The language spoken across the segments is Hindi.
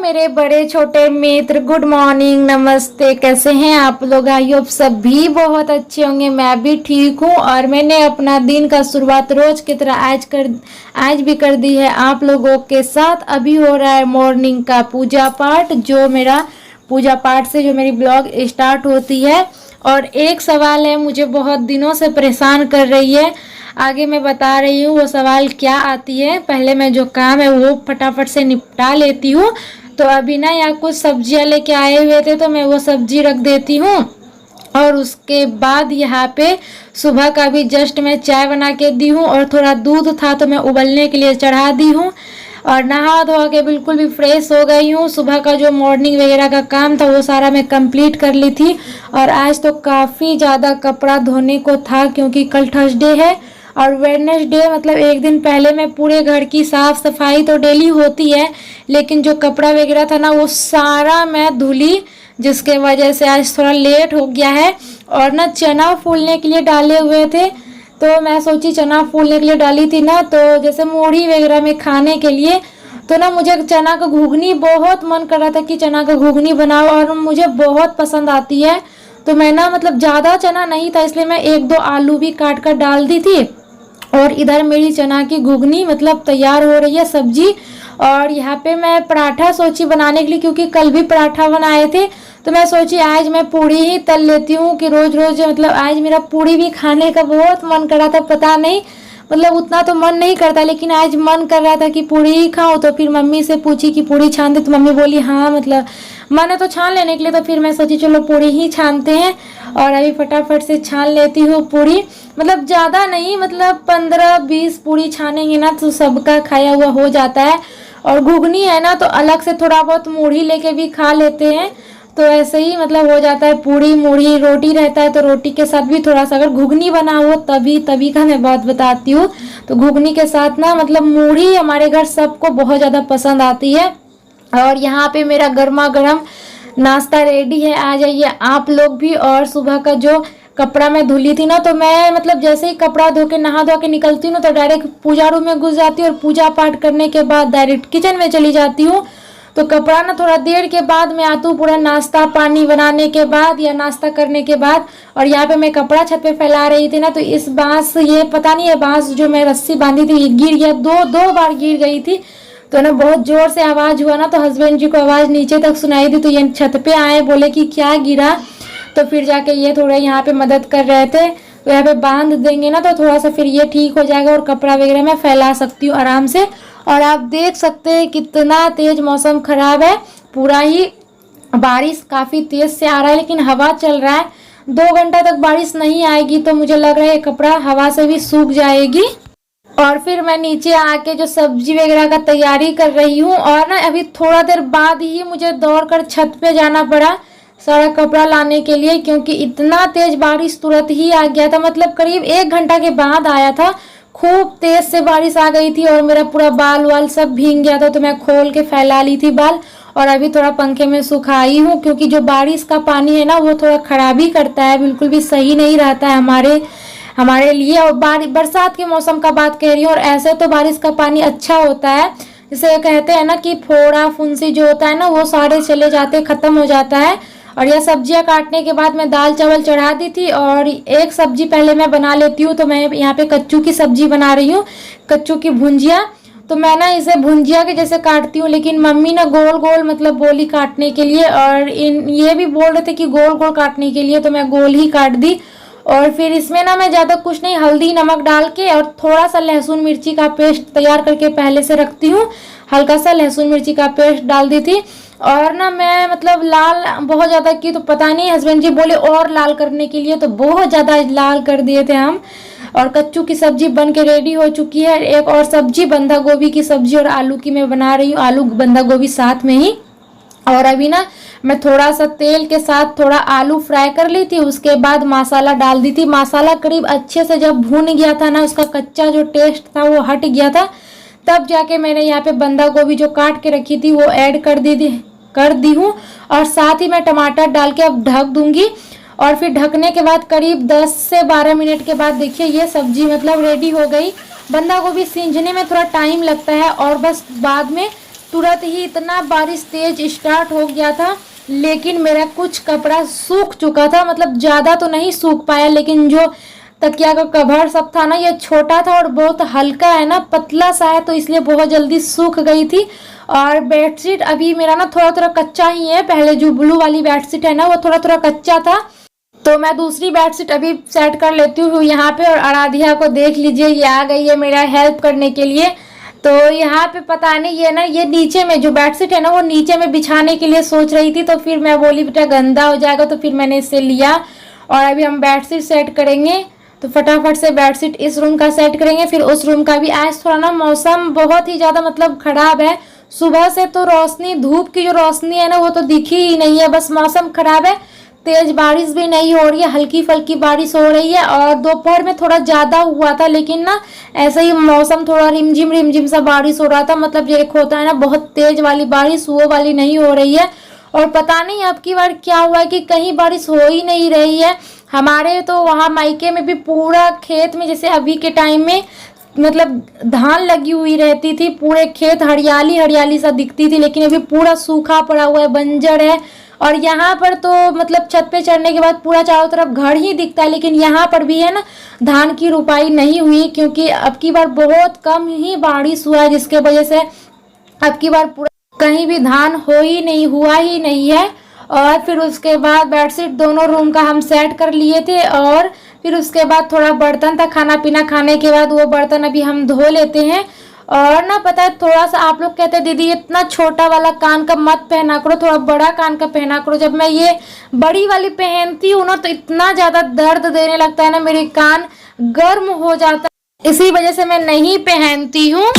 मेरे बड़े छोटे मित्र, गुड मॉर्निंग, नमस्ते। कैसे हैं आप लोग? आई होप सब भी बहुत अच्छे होंगे। मैं भी ठीक हूँ और मैंने अपना दिन का शुरुआत रोज की तरह आज भी कर दी है आप लोगों के साथ। अभी हो रहा है मॉर्निंग का पूजा पाठ, जो मेरा पूजा पाठ से जो मेरी ब्लॉग स्टार्ट होती है। और एक सवाल है, मुझे बहुत दिनों से परेशान कर रही है, आगे मैं बता रही हूँ वो सवाल क्या आती है। पहले मैं जो काम है वो फटाफट से निपटा लेती हूँ। तो अभी ना यहाँ कुछ सब्जियाँ लेके आए हुए थे तो मैं वो सब्जी रख देती हूँ। और उसके बाद यहाँ पे सुबह का भी जस्ट मैं चाय बना के दी हूँ और थोड़ा दूध था तो मैं उबलने के लिए चढ़ा दी हूँ। और नहा धो के बिल्कुल भी फ्रेश हो गई हूँ। सुबह का जो मॉर्निंग वगैरह का काम था वो सारा मैं कंप्लीट कर ली थी। और आज तो काफ़ी ज़्यादा कपड़ा धोने को था क्योंकि कल थर्सडे है और वेडनेसडे मतलब एक दिन पहले मैं पूरे घर की साफ़ सफाई तो डेली होती है, लेकिन जो कपड़ा वगैरह था ना वो सारा मैं धुली, जिसके वजह से आज थोड़ा लेट हो गया है। और ना चना फूलने के लिए डाले हुए थे तो मैं सोची चना फूलने के लिए डाली थी ना, तो जैसे मूढ़ी वगैरह में खाने के लिए, तो ना मुझे चना का घुगनी बहुत मन कर रहा था कि चना का घुगनी बनाओ और मुझे बहुत पसंद आती है। तो मैं ना मतलब ज़्यादा चना नहीं था इसलिए मैं एक दो आलू भी काट कर डाल दी थी। और इधर मेरी चना की घुगनी मतलब तैयार हो रही है सब्जी। और यहाँ पे मैं पराठा सोची बनाने के लिए, क्योंकि कल भी पराठा बनाए थे तो मैं सोची आज मैं पूड़ी ही तल लेती हूँ कि रोज रोज मतलब आज मेरा पूड़ी भी खाने का बहुत मन कर रहा था। पता नहीं मतलब उतना तो मन नहीं करता, लेकिन आज मन कर रहा था कि पूड़ी ही खाऊं। तो फिर मम्मी से पूछी कि पूड़ी छान दे, तो मम्मी बोली हाँ मतलब मैंने तो छान लेने के लिए। तो फिर मैं सोची चलो पूड़ी ही छानते हैं और अभी फटाफट से छान लेती हूँ पूड़ी। मतलब ज़्यादा नहीं, मतलब 15-20 पूड़ी छानेंगे ना तो सबका खाया हुआ हो जाता है। और घुगनी है ना तो अलग से थोड़ा बहुत मूढ़ी लेके भी खा लेते हैं, तो ऐसे ही मतलब हो जाता है। पूड़ी मूढ़ी रोटी रहता है तो रोटी के साथ भी थोड़ा सा अगर घुगनी बना हो तभी का मैं बात बताती हूँ। तो घुगनी के साथ ना मतलब मूढ़ी हमारे घर सबको बहुत ज़्यादा पसंद आती है। और यहाँ पे मेरा गर्मा गर्म नाश्ता रेडी है, आ जाइए आप लोग भी। और सुबह का जो कपड़ा मैं धुली थी ना, तो मैं मतलब जैसे ही कपड़ा धो के नहा धो के निकलती हूँ ना तो डायरेक्ट पूजा रूम में घुस जाती हूँ और पूजा पाठ करने के बाद डायरेक्ट किचन में चली जाती हूँ। तो कपड़ा ना थोड़ा देर के बाद मैं आती हूँ, पूरा नाश्ता पानी बनाने के बाद या नाश्ता करने के बाद। और यहाँ पे मैं कपड़ा छत पे फैला रही थी ना, तो इस बांस, ये पता नहीं है बांस जो मैं रस्सी बांधी थी ये गिर गया, दो बार गिर गई थी। तो ना बहुत जोर से आवाज़ हुआ ना, तो हस्बैंड जी को आवाज़ नीचे तक सुनाई दी, तो ये छत पे आए, बोले कि क्या गिरा। तो फिर जाके ये थोड़ा यहाँ पे मदद कर रहे थे। तो यहाँ पे बांध देंगे ना तो थोड़ा सा फिर ये ठीक हो जाएगा और कपड़ा वगैरह मैं फैला सकती हूँ आराम से। और आप देख सकते हैं कितना तेज मौसम खराब है, पूरा ही बारिश काफ़ी तेज से आ रहा है, लेकिन हवा चल रहा है। 2 घंटा तक बारिश नहीं आएगी तो मुझे लग रहा है कपड़ा हवा से भी सूख जाएगी। और फिर मैं नीचे आके जो सब्जी वगैरह का तैयारी कर रही हूँ। और ना अभी थोड़ा देर बाद ही मुझे दौड़कर छत पे जाना पड़ा सारा कपड़ा लाने के लिए, क्योंकि इतना तेज बारिश तुरंत ही आ गया था। मतलब करीब 1 घंटा के बाद आया था, खूब तेज से बारिश आ गई थी और मेरा पूरा बाल वाल सब भीग गया था। तो मैं खोल के फैला ली थी बाल और अभी थोड़ा पंखे में सुखाई हूँ, क्योंकि जो बारिश का पानी है ना वो थोड़ा खराबी करता है, बिल्कुल भी सही नहीं रहता है हमारे लिए। और बरसात के मौसम का बात कह रही हूँ। और ऐसे तो बारिश का पानी अच्छा होता है, जिसे कहते हैं ना कि फोड़ा फुंसी जो होता है ना वो सारे चले जाते, खत्म हो जाता है। और यह सब्जियां काटने के बाद मैं दाल चावल चढ़ा दी थी और एक सब्जी पहले मैं बना लेती हूँ। तो मैं यहाँ पे कच्चू की सब्जी बना रही हूँ, कच्चू की भुंजिया। तो मैं ना इसे भुंजिया के जैसे काटती हूँ, लेकिन मम्मी ना गोल गोल मतलब बोली काटने के लिए, और ये भी बोल रहे थे कि गोल गोल काटने के लिए, तो मैं गोल ही काट दी। और फिर इसमें ना मैं ज़्यादा कुछ नहीं, हल्दी नमक डाल के और थोड़ा सा लहसुन मिर्ची का पेस्ट तैयार करके पहले से रखती हूँ, हल्का सा लहसुन मिर्ची का पेस्ट डाल दी थी। और ना मैं मतलब लाल बहुत ज़्यादा की, तो पता नहीं हस्बैंड जी बोले और लाल करने के लिए, तो बहुत ज़्यादा लाल कर दिए थे हम। और कच्चू की सब्जी बन के रेडी हो चुकी है। एक और सब्जी बंधा गोभी की सब्जी और आलू की मैं बना रही हूँ, आलू बंधा गोभी साथ में ही। और अभी ना मैं थोड़ा सा तेल के साथ थोड़ा आलू फ्राई कर ली थी, उसके बाद मसाला डाल दी थी। मसाला करीब अच्छे से जब भून गया था ना, उसका कच्चा जो टेस्ट था वो हट गया था, तब जाके मैंने यहाँ पे बंधा गोभी जो काट के रखी थी वो ऐड कर दी हूँ। और साथ ही मैं टमाटर डाल के अब ढक दूंगी। और फिर ढकने के बाद करीब 10 से 12 मिनट के बाद देखिए ये सब्जी मतलब रेडी हो गई। बंधा गोभी सींचने में थोड़ा टाइम लगता है और बस बाद में तुरंत ही इतना बारिश तेज स्टार्ट हो गया था, लेकिन मेरा कुछ कपड़ा सूख चुका था, मतलब ज़्यादा तो नहीं सूख पाया, लेकिन जो तकिया का कवर सब था ना, ये छोटा था और बहुत हल्का है ना, पतला सा है, तो इसलिए बहुत जल्दी सूख गई थी। और बेडशीट अभी मेरा ना थोड़ा थोड़ा कच्चा ही है, पहले जो ब्लू वाली बेडशीट है ना वो थोड़ा थोड़ा कच्चा था, तो मैं दूसरी बेडशीट अभी सेट कर लेती हूँ यहाँ पे। और आराध्या को देख लीजिए, ये आ गई है मेरा हेल्प करने के लिए। तो यहाँ पे पता नहीं, ये ना ये नीचे में जो बेडशीट है ना वो नीचे में बिछाने के लिए सोच रही थी, तो फिर मैं बोली बेटा गंदा हो जाएगा, तो फिर मैंने इससे लिया। और अभी हम बेडशीट सेट करेंगे, तो फटाफट से बेडशीट इस रूम का सेट करेंगे, फिर उस रूम का भी। आज थोड़ा ना मौसम बहुत ही ज़्यादा मतलब ख़राब है, सुबह से तो रोशनी, धूप की जो रोशनी है ना वो तो दिखी ही नहीं है, बस मौसम ख़राब है। तेज बारिश भी नहीं हो रही है, हल्की फुल्की बारिश हो रही है। और दोपहर में थोड़ा ज़्यादा हुआ था, लेकिन ना ऐसे ही मौसम थोड़ा रिमझिम सा बारिश हो रहा था, मतलब ये एक होता है ना बहुत तेज वाली बारिश, वो वाली नहीं हो रही है। और पता नहीं अब की बार क्या हुआ है कि कहीं बारिश हो ही नहीं रही है। हमारे तो वहाँ मायके में भी पूरा खेत में, जैसे अभी के टाइम में मतलब धान लगी हुई रहती थी, पूरे खेत हरियाली हरियाली सा दिखती थी, लेकिन अभी पूरा सूखा पड़ा हुआ है, बंजर है। और यहाँ पर तो मतलब छत पे चढ़ने के बाद पूरा चारों तरफ घर ही दिखता है, लेकिन यहाँ पर भी है ना धान की रुपाई नहीं हुई, क्योंकि अब की बार बहुत कम ही बारिश हुआ है, जिसके वजह से अब की बार पूरा कहीं भी धान हुआ ही नहीं है। और फिर उसके बाद बेडशीट दोनों रूम का हम सेट कर लिए थे, और फिर उसके बाद थोड़ा बर्तन था, खाना पीना खाने के बाद वो बर्तन अभी हम धो लेते हैं। और ना पता है, थोड़ा सा आप लोग कहते हैं दीदी इतना छोटा वाला कान का मत पहना करो, थोड़ा बड़ा कान का पहना करो। जब मैं ये बड़ी वाली पहनती हूँ ना तो इतना ज़्यादा दर्द देने लगता है ना, मेरे कान गर्म हो जाता है, इसी वजह से मैं नहीं पहनती हूँ।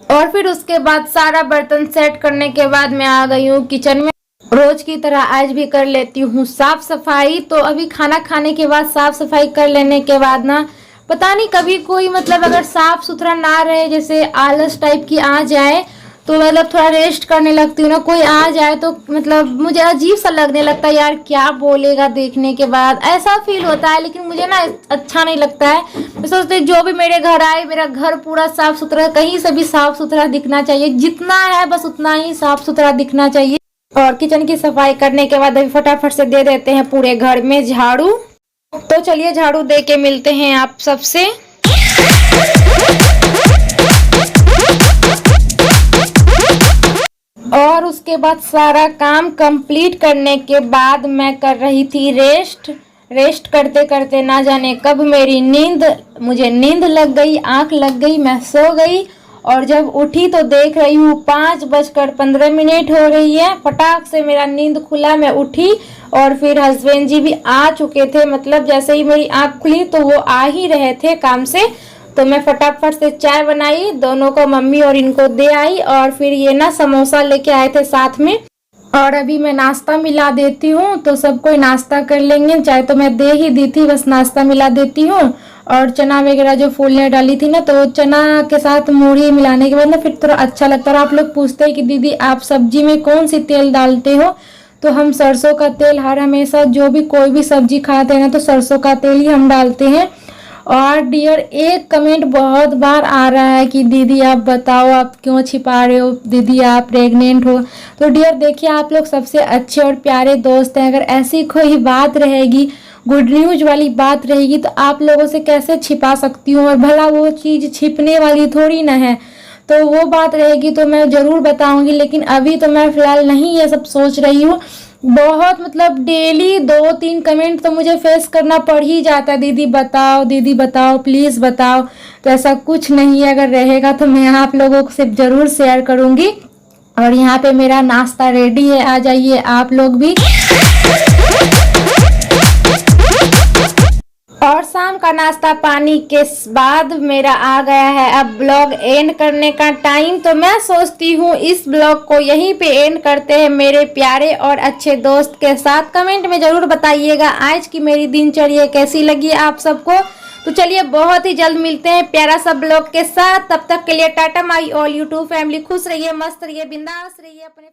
और फिर उसके बाद सारा बर्तन सेट करने के बाद मैं आ गई हूँ किचन में। रोज की तरह आज भी कर लेती हूँ साफ सफाई। तो अभी खाना खाने के बाद साफ सफाई कर लेने के बाद ना पता नहीं कभी कोई मतलब अगर साफ सुथरा ना रहे, जैसे आलस टाइप की आ जाए, तो मतलब थोड़ा रेस्ट करने लगती हूँ ना। कोई आ जाए तो मतलब मुझे अजीब सा लगने लगता है, यार क्या बोलेगा देखने के बाद, ऐसा फील होता है। लेकिन मुझे ना अच्छा नहीं लगता है। मैं सोचती जो भी मेरे घर आए, मेरा घर पूरा साफ सुथरा, कहीं से भी साफ सुथरा दिखना चाहिए, जितना है बस उतना ही साफ सुथरा दिखना चाहिए। और किचन की सफाई करने के बाद अभी फटाफट से दे देते हैं पूरे घर में झाड़ू। तो चलिए झाड़ू दे के मिलते हैं आप सबसे। और उसके बाद सारा काम कंप्लीट करने के बाद मैं कर रही थी रेस्ट करते करते ना जाने कब मुझे नींद लग गई, आंख लग गई, मैं सो गई। और जब उठी तो देख रही हूँ 5:15 हो रही है। फटाक से मेरा नींद खुला, मैं उठी और फिर हस्बैंड जी भी आ चुके थे। मतलब जैसे ही मेरी आंख खुली तो वो आ ही रहे थे काम से, तो मैं फटाफट से चाय बनाई, दोनों को मम्मी और इनको दे आई। और फिर ये ना समोसा लेके आए थे साथ में। और अभी मैं नाश्ता मिला देती हूँ, तो सब कोई नाश्ता कर लेंगे। चाय तो मैं दे ही दी थी, बस नाश्ता मिला देती हूँ। और चना वगैरह जो फूलने डाली थी ना, तो चना के साथ मूढ़ी मिलाने के बाद ना फिर थोड़ा अच्छा लगता है। और आप लोग पूछते हैं कि दीदी आप सब्जी में कौन सी तेल डालते हो, तो हम सरसों का तेल हर हमेशा जो भी कोई भी सब्जी खाते हैं ना, तो सरसों का तेल ही हम डालते हैं। और डियर एक कमेंट बहुत बार आ रहा है कि दीदी आप बताओ आप क्यों छिपा रहे हो, दीदी आप प्रेग्नेंट हो। तो डियर देखिए, आप लोग सबसे अच्छे और प्यारे दोस्त हैं। अगर ऐसी कोई बात रहेगी, गुड न्यूज वाली बात रहेगी, तो आप लोगों से कैसे छिपा सकती हूँ। और भला वो चीज़ छिपने वाली थोड़ी ना है, तो वो बात रहेगी तो मैं ज़रूर बताऊँगी। लेकिन अभी तो मैं फ़िलहाल नहीं ये सब सोच रही हूँ। बहुत मतलब डेली 2-3 कमेंट तो मुझे फेस करना पड़ ही जाता है, दीदी बताओ प्लीज़ बताओ। तो ऐसा कुछ नहीं है, अगर रहेगा तो मैं आप लोगों से ज़रूर शेयर करूँगी। और यहाँ पे मेरा नाश्ता रेडी है, आ जाइए आप लोग भी। और शाम का नाश्ता पानी के बाद मेरा आ गया है अब ब्लॉग एंड करने का टाइम। तो मैं सोचती हूँ इस ब्लॉग को यहीं पे एंड करते हैं मेरे प्यारे और अच्छे दोस्त के साथ। कमेंट में ज़रूर बताइएगा आज की मेरी दिनचर्या कैसी लगी आप सबको। तो चलिए बहुत ही जल्द मिलते हैं प्यारा सा ब्लॉग के साथ। तब तक के लिए Tata my all YouTube family. खुश रहिए, मस्त रहिए, बिंदास रहिए अपने